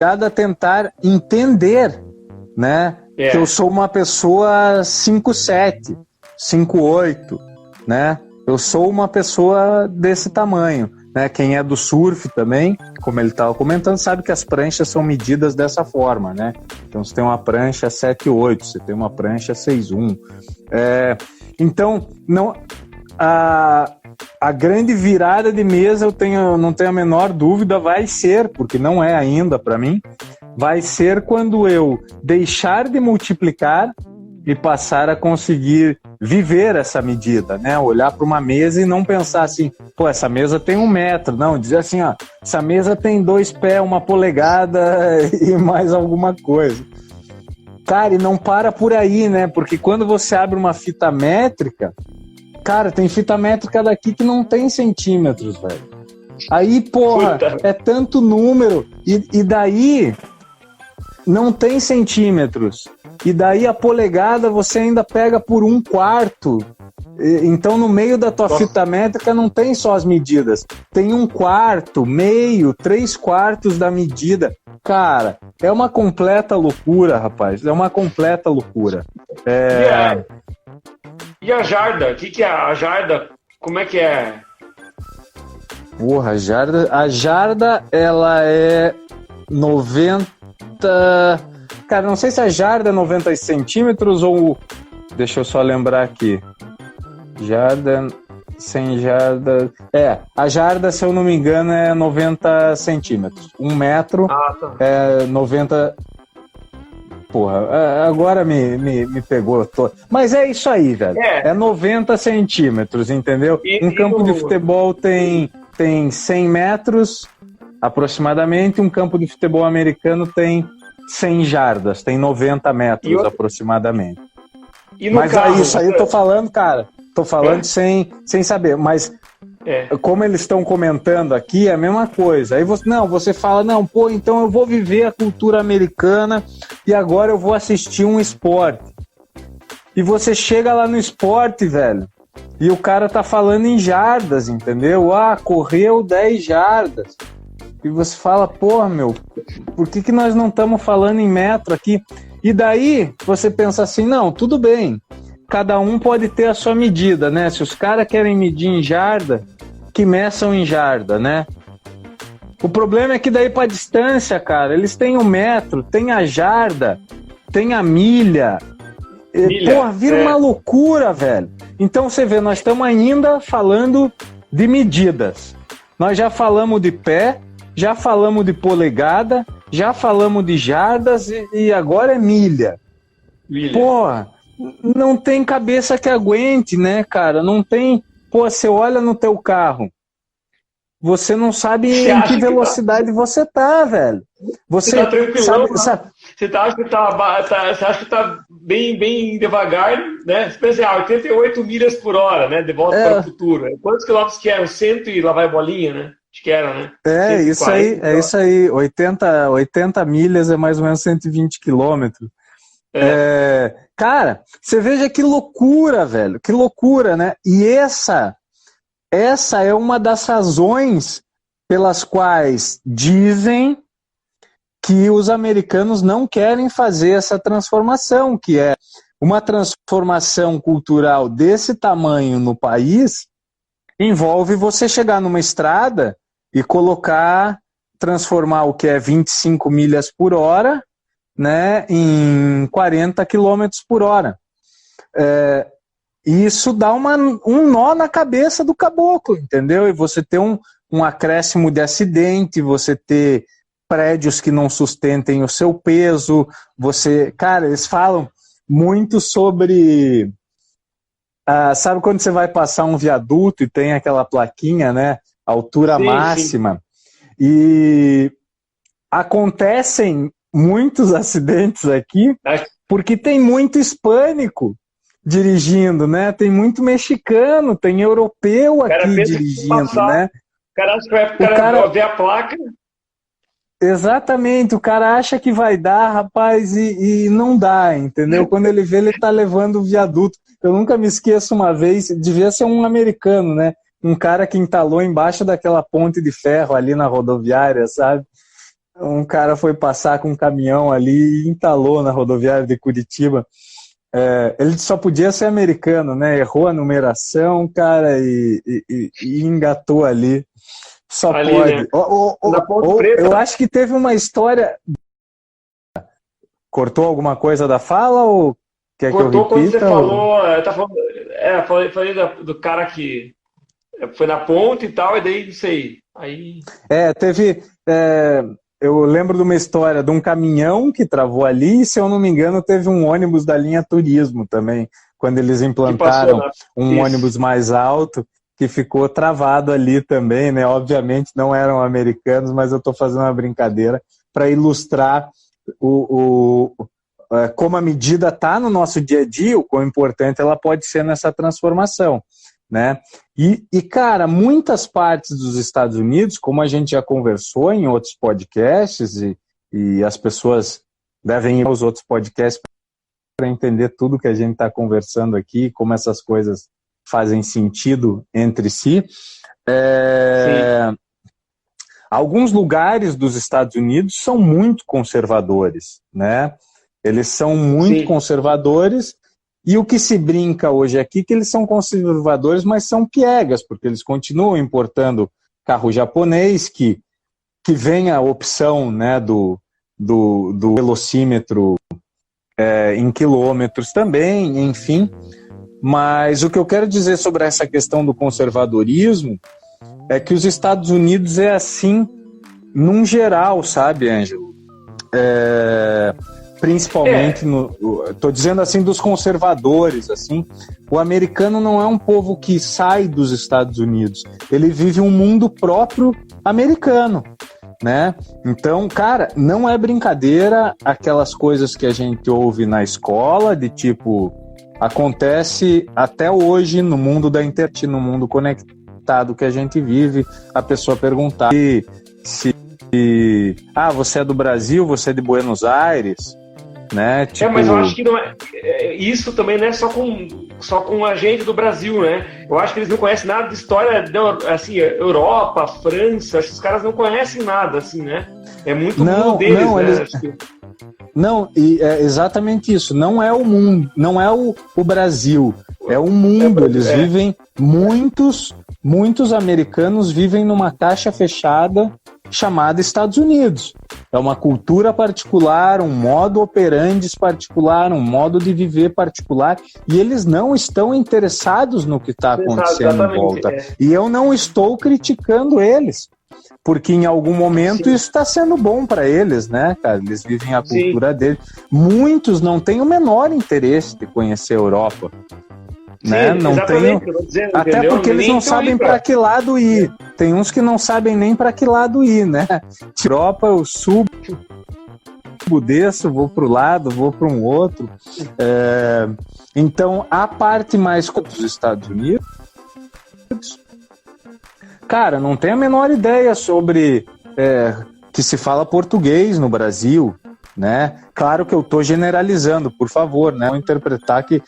a tentar entender, né? Que eu sou uma pessoa 5'7", 5'8", né? Eu sou uma pessoa desse tamanho, né? Quem é do surf também, como ele estava comentando, sabe que as pranchas são medidas dessa forma, né? Então, você tem uma prancha 7'8", você tem uma prancha 6'1". Então, não, a grande virada de mesa, não tenho a menor dúvida, vai ser, porque não é ainda para mim, vai ser quando eu deixar de multiplicar e passar a conseguir viver essa medida, né? Olhar para uma mesa e não pensar assim, pô, essa mesa tem 1 metro. Não, dizer assim, ó, essa mesa tem 2 pés, 1 polegada e mais alguma coisa. Cara, e não para por aí, né? Porque quando você abre uma fita métrica, cara, tem fita métrica daqui que não tem centímetros, velho. Aí, porra, é tanto número. E daí não tem centímetros. E daí a polegada você ainda pega por 1/4. Então, no meio da tua fita métrica não tem só as medidas. Tem 1/4, meio, 3/4 da medida. Cara, é uma completa loucura, rapaz. É uma completa loucura. E a jarda? O que é a jarda? Como é que é? Porra, a jarda, ela é 90... Cara, não sei se a jarda é 90 centímetros ou... Deixa eu só lembrar aqui. Jarda, sem jarda... a jarda, se eu não me engano, é 90 centímetros. 1 metro é 90... Porra, agora me pegou todo. Mas é isso aí, velho. É 90 centímetros, entendeu? Um campo de futebol tem 100 metros, aproximadamente. Um campo de futebol americano tem 100 jardas, tem 90 metros aproximadamente. Mas carro, isso aí eu tô falando, cara. Tô falando sem saber. Mas como eles estão comentando aqui, é a mesma coisa. Aí você fala, então eu vou viver a cultura americana e agora eu vou assistir um esporte. E você chega lá no esporte, velho, e o cara tá falando em jardas, entendeu? Correu 10 jardas. E você fala, meu, por que nós não estamos falando em metro aqui? E daí você pensa assim, não, tudo bem, cada um pode ter a sua medida, né? Se os caras querem medir em jarda, que meçam em jarda, né? O problema é que daí pra distância, cara, eles têm o metro, tem a jarda, tem a milha. Porra, vira uma loucura, velho. Então você vê, nós estamos ainda falando de medidas. Nós já falamos de pé, já falamos de polegada, já falamos de jardas e agora é milha. Porra, não tem cabeça que aguente, né, cara? Não tem... Pô, você olha no teu carro, você não sabe em que velocidade você tá, velho. Você tá tranquilão, sabe... Você acha que tá bem devagar, né? Você pensa, 88 milhas por hora, né? De volta para o futuro. Quantos quilômetros que eram? 100 e lá vai bolinha, né? Acho que era, né? 140, isso aí. 80 milhas é mais ou menos 120 quilômetros. Cara, você veja que loucura, velho. Que loucura, né? E essa é uma das razões pelas quais dizem que os americanos não querem fazer essa transformação, que é uma transformação cultural desse tamanho no país, envolve você chegar numa estrada e transformar o que é 25 milhas por hora, né, em 40 quilômetros por hora. E isso dá um nó na cabeça do caboclo, entendeu? E você ter um acréscimo de acidente, você ter prédios que não sustentem o seu peso, Cara, eles falam muito sobre... sabe quando você vai passar um viaduto e tem aquela plaquinha, né? Altura máxima. Sim. E acontecem muitos acidentes aqui porque tem muito hispânico dirigindo, né? Tem muito mexicano, tem europeu aqui dirigindo, né? O cara acha que vai ver a placa... Exatamente, o cara acha que vai dar, rapaz, e não dá, entendeu? Quando ele vê, ele tá levando o viaduto. Eu nunca me esqueço uma vez, devia ser um americano, né? Um cara que entalou embaixo daquela ponte de ferro ali na rodoviária, sabe? um cara foi passar com um caminhão ali e entalou na rodoviária de Curitiba. Ele só podia ser americano, né? Errou a numeração, cara, e engatou ali. Só ali, pode. Né? Eu acho que teve uma história. Cortou alguma coisa da fala ou quer Cortou que eu repita? Quando você falou. Falei do cara que foi na ponte e tal, e daí não sei. Aí... teve. Eu lembro de uma história de um caminhão que travou ali, e se eu não me engano, teve um ônibus da linha Turismo também, quando eles implantaram ônibus mais alto, que ficou travado ali também, né? Obviamente não eram americanos, mas eu estou fazendo uma brincadeira para ilustrar como a medida está no nosso dia a dia, o quão importante ela pode ser nessa transformação, né? E, cara, muitas partes dos Estados Unidos, como a gente já conversou em outros podcasts, e as pessoas devem ir aos outros podcasts para entender tudo que a gente está conversando aqui, como essas coisas fazem sentido entre si. Alguns lugares dos Estados Unidos são muito conservadores, né? Eles são muito conservadores, e o que se brinca hoje aqui é que eles são conservadores, mas são piegas, porque eles continuam importando carro japonês, que vem a opção, né, do velocímetro em quilômetros também, enfim. Mas o que eu quero dizer sobre essa questão do conservadorismo é que os Estados Unidos é assim, num geral, sabe, Ângelo? Principalmente, estou dizendo assim, dos conservadores, assim, o americano não é um povo que sai dos Estados Unidos, ele vive um mundo próprio americano, né? Então, cara, não é brincadeira aquelas coisas que a gente ouve na escola, de tipo, acontece até hoje no mundo da internet, no mundo conectado que a gente vive, a pessoa perguntar se você é do Brasil, você é de Buenos Aires, né? Tipo... mas eu acho que não isso também não é só com a gente do Brasil, né? Eu acho que eles não conhecem nada de história, assim, Europa, França, acho que os caras não conhecem nada, assim, né? É muito mundo deles, né? Eles... Não, e é exatamente isso. Não é o mundo, não é o Brasil, é o mundo. Eles vivem, muitos americanos vivem numa caixa fechada chamada Estados Unidos. É uma cultura particular, um modo operandi particular, um modo de viver particular, e eles não estão interessados no que está acontecendo em volta. E eu não estou criticando eles, porque em algum momento isso está sendo bom para eles, né, cara? Eles vivem a cultura deles. Muitos não têm o menor interesse de conhecer a Europa. Né? Não tenho... dizendo, até entendeu? Porque eles não sabem para que lado ir. Tem uns que não sabem nem para que lado ir, né? Europa, eu subo, desço, vou para o lado, vou para um outro. Então, a parte mais dos Estados Unidos, cara, não tenho a menor ideia sobre que se fala português no Brasil, né? Claro que eu estou generalizando, por favor, né? Não interpretar que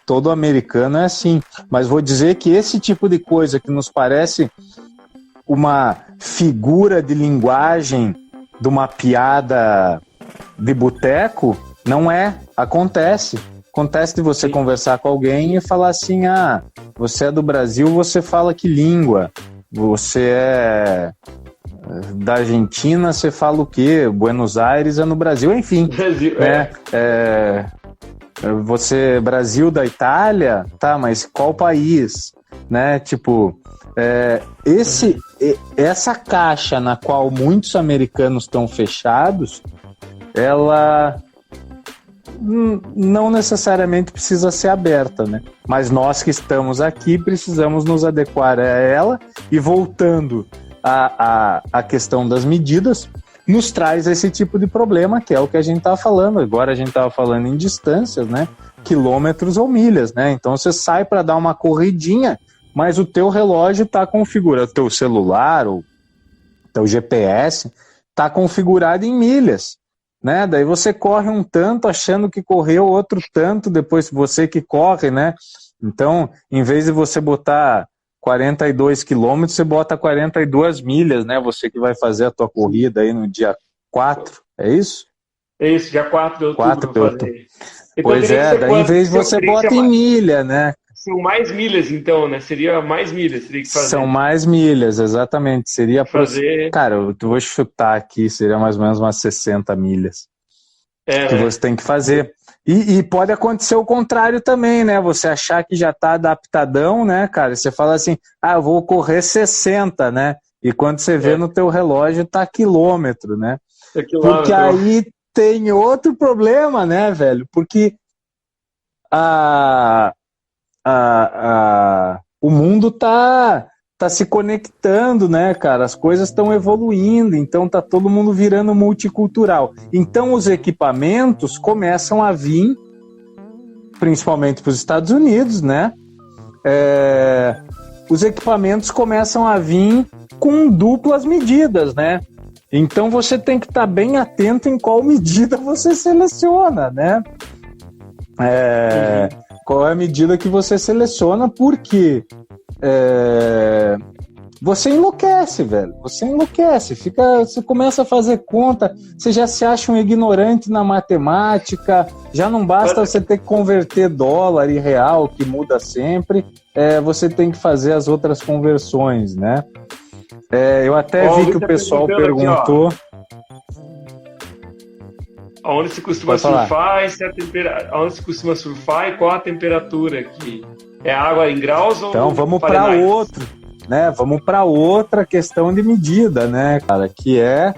todo americano é assim, mas vou dizer que esse tipo de coisa que nos parece uma figura de linguagem de uma piada de boteco, não acontece. Acontece de você conversar com alguém e falar assim, você é do Brasil, você fala que língua? Você é da Argentina, você fala o quê? Buenos Aires é no Brasil, enfim. Brasil, né? Você, Brasil da Itália, tá, mas qual país, né? Tipo, essa caixa na qual muitos americanos estão fechados, ela não necessariamente precisa ser aberta, né? Mas nós que estamos aqui precisamos nos adequar a ela, e voltando à questão das medidas, nos traz esse tipo de problema, que é o que a gente estava falando. Agora a gente estava falando em distâncias, né? Quilômetros ou milhas, né? Então você sai para dar uma corridinha, mas o teu relógio está configurado, teu celular ou teu GPS está configurado em milhas, né? Daí você corre um tanto achando que correu outro tanto, depois você que corre, né? Então, em vez de você botar 42 quilômetros, você bota 42 milhas, né? Você que vai fazer a tua corrida aí no dia 4, é isso? É isso, dia 4 de outubro. 4 de outubro. Então, pois daí em vez de você bota em milha, né? São mais milhas, então, né? Seria mais milhas, teria que fazer. São mais milhas, exatamente. Seria fazer. Cara, eu vou chutar aqui, seria mais ou menos umas 60 milhas que você tem que fazer. E pode acontecer o contrário também, né? Você achar que já está adaptadão, né, cara? Você fala assim, eu vou correr 60, né? E quando você vê no teu relógio, tá quilômetro, né? Porque aí tem outro problema, né, velho? Porque o mundo tá se conectando, né, cara? As coisas estão evoluindo, então tá todo mundo virando multicultural. Então os equipamentos começam a vir, principalmente para os Estados Unidos, né? Os equipamentos começam a vir com duplas medidas, né? Então você tem que estar bem atento em qual medida você seleciona, né? Qual é a medida que você seleciona, porque você enlouquece, velho. Você enlouquece. Você começa a fazer conta, você já se acha um ignorante na matemática, já não basta você ter que converter dólar e real, que muda sempre, você tem que fazer as outras conversões, né? Eu até vi que o pessoal perguntou... Aonde se costuma surfar aonde se costuma surfar e qual a temperatura aqui? É água em graus ou... Então vamos para outro, né? Vamos para outra questão de medida, né, cara? Que é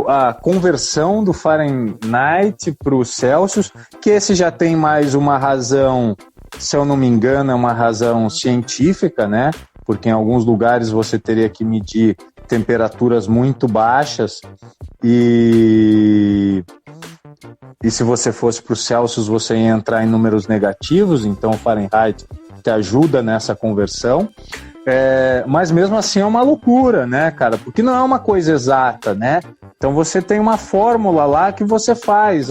a conversão do Fahrenheit para o Celsius, que esse já tem mais uma razão, se eu não me engano, é uma razão científica, né? Porque em alguns lugares você teria que medir temperaturas muito baixas e se você fosse para o Celsius você ia entrar em números negativos, então o Fahrenheit te ajuda nessa conversão, mas mesmo assim é uma loucura, né, cara, porque não é uma coisa exata, né? Então você tem uma fórmula lá que você faz,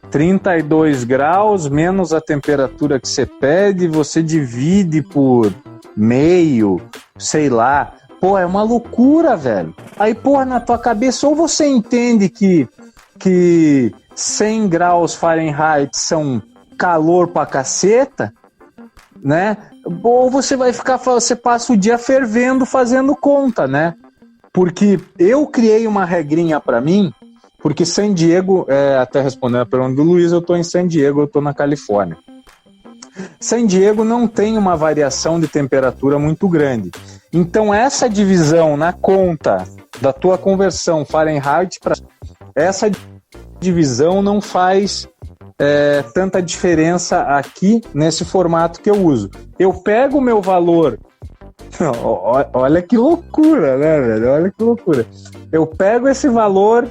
32 graus menos a temperatura que você pede, você divide por meio, sei lá. Pô, é uma loucura, velho. Aí, porra, na tua cabeça, ou você entende que 100 graus Fahrenheit são calor pra caceta, né? Ou você você passa o dia fervendo fazendo conta, né? Porque eu criei uma regrinha pra mim, porque San Diego, até respondendo a pergunta do Luiz, eu tô em San Diego, eu tô na Califórnia. San Diego não tem uma variação de temperatura muito grande. Então essa divisão na conta da tua conversão Fahrenheit para essa divisão não faz tanta diferença aqui nesse formato que eu uso. Eu pego o meu valor, olha que loucura, né, velho? Olha que loucura. Eu pego esse valor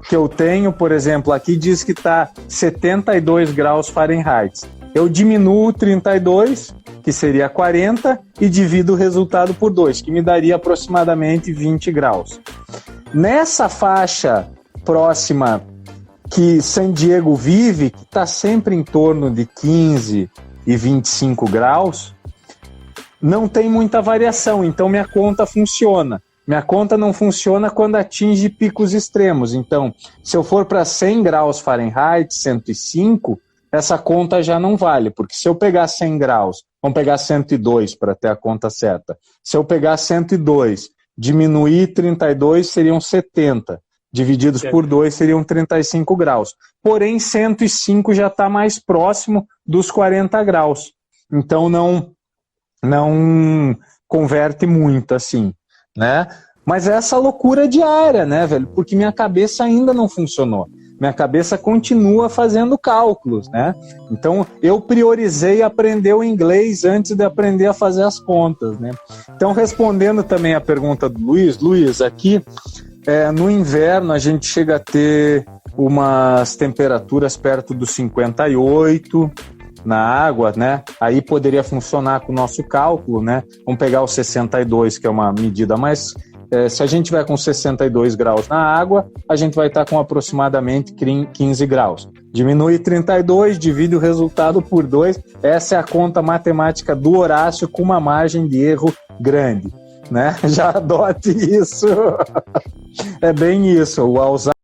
que eu tenho, por exemplo, aqui diz que está 72 graus Fahrenheit. Eu diminuo 32, que seria 40, e divido o resultado por 2, que me daria aproximadamente 20 graus. Nessa faixa próxima que San Diego vive, que está sempre em torno de 15 e 25 graus, não tem muita variação, então minha conta funciona. Minha conta não funciona quando atinge picos extremos. Então, se eu for para 100 graus Fahrenheit, 105, essa conta já não vale, porque se eu pegar 100 graus, vamos pegar 102 para ter a conta certa. Se eu pegar 102, diminuir 32 seriam 70, divididos por 2 seriam 35 graus. Porém, 105 já está mais próximo dos 40 graus. Então, não converte muito assim, né? Mas é essa loucura diária, né, velho? Porque minha cabeça ainda não funcionou. Minha cabeça continua fazendo cálculos, né? Então, eu priorizei aprender o inglês antes de aprender a fazer as contas, né? Então, respondendo também a pergunta do Luiz, aqui, no inverno a gente chega a ter umas temperaturas perto dos 58 na água, né? Aí poderia funcionar com o nosso cálculo, né? Vamos pegar o 62, que é uma medida mais... se a gente vai com 62 graus na água, a gente vai estar com aproximadamente 15 graus. Diminui 32, divide o resultado por 2. Essa é a conta matemática do Horácio com uma margem de erro grande, né? Já adote isso. É bem isso. O Alzheimer